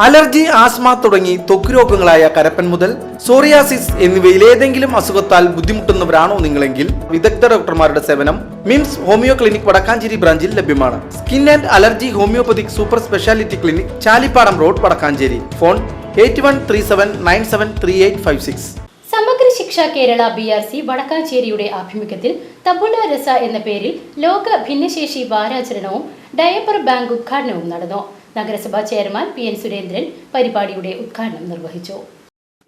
Allergy, asthma തുടങ്ങി ത്വക്ക് രോഗങ്ങളായ കരപ്പൻ മുതൽ സോറിയാസിസ് എന്നിവയിൽ ഏതെങ്കിലും അസുഖത്താൽ ബുദ്ധിമുട്ടുന്നവരാണോ നിങ്ങളെങ്കിൽ വിദഗ്ധ ഡോക്ടർമാരുടെ സേവനം മിംസ് ഹോമിയോ ക്ലിനിക് വടക്കാഞ്ചേരി ബ്രാഞ്ചിൽ ലഭ്യമാണ്. Skin and allergy homeopathic super speciality clinic, Chalippadam road, Vadakkanchery. Phone 8137973856. Samagra ശിക്ഷ കേരള BRC വടക്കാഞ്ചേരിയുടെ ആഭിമുഖ്യത്തിൽ തബുല രസ എന്ന പേരിൽ ലോക ഭിന്നശേഷി വാരാചരണവും ഡയപ്പർ ബാങ്ക് ഉദ്ഘാടനവും നടന്നു. നഗരസഭാ ചെയർമാൻ PN സുരേന്ദ്രൻ പരിപാടിയുടെ ഉദ്ഘാടനം നിർവഹിച്ചു.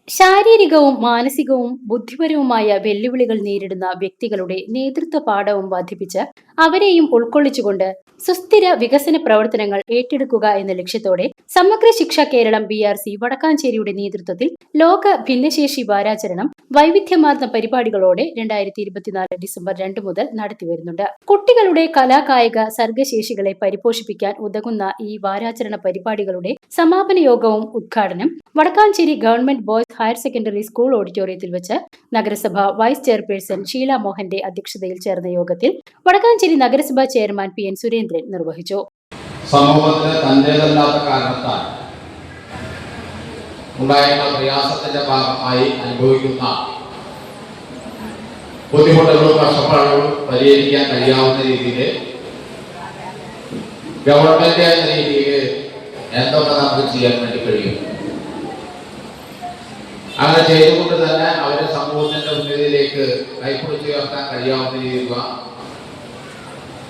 ശാരീരികവും മാനസികവും ബുദ്ധിപരവുമായ വെല്ലുവിളികൾ നേരിടുന്ന വ്യക്തികളുടെ നേതൃത്വ പാഠവും വർദ്ധിപ്പിച്ച് അവരെയും ഉൾക്കൊള്ളിച്ചുകൊണ്ട് സുസ്ഥിര വികസന പ്രവർത്തനങ്ങൾ ഏറ്റെടുക്കുക എന്ന ലക്ഷ്യത്തോടെ സമഗ്ര ശിക്ഷ കേരളം BRC വടക്കാഞ്ചേരിയുടെ നേതൃത്വത്തിൽ ലോക ഭിന്നശേഷി വാരാചരണം വൈവിധ്യമാർന്ന പരിപാടികളോടെ 2024 ഡിസംബർ 2 മുതൽ നടത്തിവരുന്നുണ്ട്. കുട്ടികളുടെ കലാകായിക സർഗശേഷികളെ പരിപോഷിപ്പിക്കാൻ ഉതകുന്ന ഈ വാരാചരണ പരിപാടികളുടെ സമാപന യോഗവും ഉദ്ഘാടനം Vadakkanchery government boys higher secondary school ഓഡിറ്റോറിയത്തിൽ വെച്ച് നഗരസഭ വൈസ് ചെയർപേഴ്സൺ ഷീല മോഹന്റെ അധ്യക്ഷതയിൽ ചേർന്ന യോഗത്തിൽ വടക്കാഞ്ചേരി നഗരസഭാ ചെയർമാൻ PN സുരേന്ദ്രൻ നിർവഹിച്ചു. സമൂഹത്തിന് തന്റേതല്ലാത്ത കാരണത്താൽ ഉണ്ടായിരുന്ന പ്രയാസത്തിന്റെ ഭാഗമായി അനുഭവിക്കുന്ന ബുദ്ധിമുട്ടുകളും കഷ്ടപ്പാടുകളും പരിഹരിക്കാൻ കഴിയാവുന്ന രീതിയിൽ ഗവൺമെന്റ് എന്ന രീതിയിൽ എന്തൊക്കെ നമുക്ക് ചെയ്യാൻ വേണ്ടി കഴിയും, അങ്ങനെ ചെയ്തുകൊണ്ട് തന്നെ അവരെ സമൂഹത്തിന്റെ ഉന്നതിയിലേക്ക് കൈപ്പിടിച്ച് ഉയർത്താൻ കഴിയാവുന്ന രീതിയിലുള്ള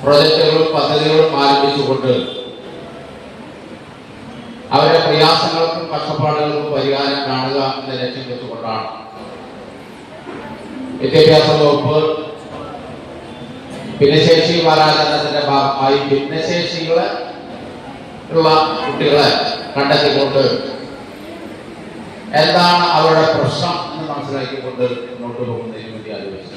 പ്രൊജക്ടുകളും പദ്ധതികളും ആരംഭിച്ചുകൊണ്ട് അവരുടെ പ്രയാസങ്ങൾക്കും കഷ്ടപ്പാടുകൾക്കും പരിഹാരം കാണുക എന്ന ലക്ഷ്യം വെച്ചുകൊണ്ടാണ് വിദ്യാഭ്യാസ വകുപ്പ് ഭിന്നശേഷി വാരാചരണത്തിന്റെ ഭാഗമായി ഭിന്നശേഷികളെ ഉള്ള കുട്ടികളെ കണ്ടെത്തിക്കൊണ്ട് എന്താണ് അവരുടെ പ്രശ്നം എന്ന് മനസ്സിലാക്കിക്കൊണ്ട് മുന്നോട്ട് പോകുന്നതിന് വേണ്ടി ആലോചിച്ചു.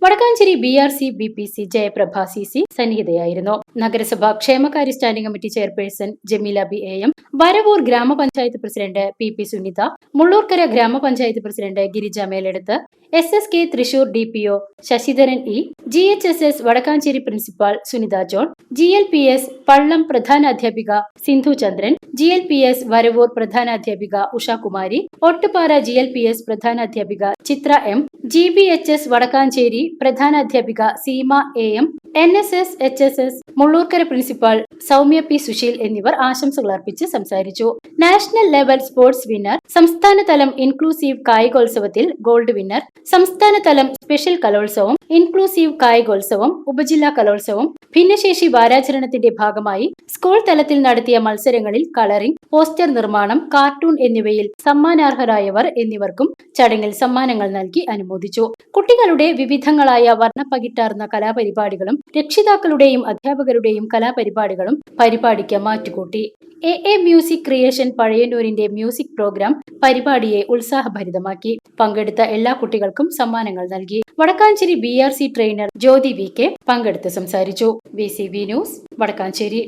Vadakkanchery BRC BPC Jayaprabha CC സന്നിഹിതയായിരുന്നു. നഗരസഭ ക്ഷേമകാര്യ standing committee chairperson Jameela BAM, Varavoor ഗ്രാമപഞ്ചായത്ത് പ്രസിഡന്റ് PP സുനിത, മുള്ളൂർക്കര ഗ്രാമപഞ്ചായത്ത് president Girija Meledath, SSK Thrissur DPO Sasidharan E, GHSS Vadakkanchery principal Sunitha John, GLPS Pallam പ്രധാനാധ്യാപിക സിന്ധു ചന്ദ്രൻ, GLPS വരവൂർ പ്രധാനാധ്യാപിക ഉഷാകുമാരി, ഒട്ടുപാറ GLPS പ്രധാനാധ്യാപിക ചിത്ര M, GBHS വടക്കാഞ്ചേരി പ്രധാനാധ്യാപിക Seema AM, NSS HSS Mullurkara principal Soumya P Susheel എന്നിവർ ആശംസകൾ അർപ്പിച്ച് സംസാരിച്ചു. നാഷണൽ ലെവൽ സ്പോർട്സ് വിന്നർ, സംസ്ഥാനതലം ഇൻക്ലൂസീവ് കായികോത്സവത്തിൽ ഗോൾഡ് വിന്നർ, സംസ്ഥാനതലം സ്പെഷ്യൽ കലോത്സവം, ഇൻക്ലൂസീവ് കായികോത്സവം, ഉപജില്ലാ കലോത്സവം, ഭിന്നശേഷി വാരാചരണത്തിന്റെ ഭാഗമായി സ്കൂൾ തലത്തിൽ നടത്തിയ മത്സരങ്ങളിൽ കളറിംഗ്, പോസ്റ്റർ നിർമ്മാണം, കാർട്ടൂൺ എന്നിവയിൽ സമ്മാനാർഹരായവർ എന്നിവർക്കും ചടങ്ങിൽ സമ്മാനങ്ങൾ നൽകി അനുമോദിച്ചു. കുട്ടികളുടെ വിവിധങ്ങളായ വർണ്ണപ്പകിട്ടാർന്ന കലാപരിപാടികളും രക്ഷിതാക്കളുടെയും അധ്യാപകരുടെയും കലാപരിപാടികളും പരിപാടിക്ക് മാറ്റുകൂട്ടി. AA മ്യൂസിക് ക്രിയേഷൻ പഴയന്നൂരിന്റെ മ്യൂസിക് പ്രോഗ്രാം പരിപാടിയെ ഉത്സാഹഭരിതമാക്കി. പങ്കെടുത്ത എല്ലാ കുട്ടികൾക്കും സമ്മാനങ്ങൾ നൽകി. Vadakkanchery BRC trainer Jyothi VK പങ്കെടുത്ത് സംസാരിച്ചു. VCV news Vadakkanchery.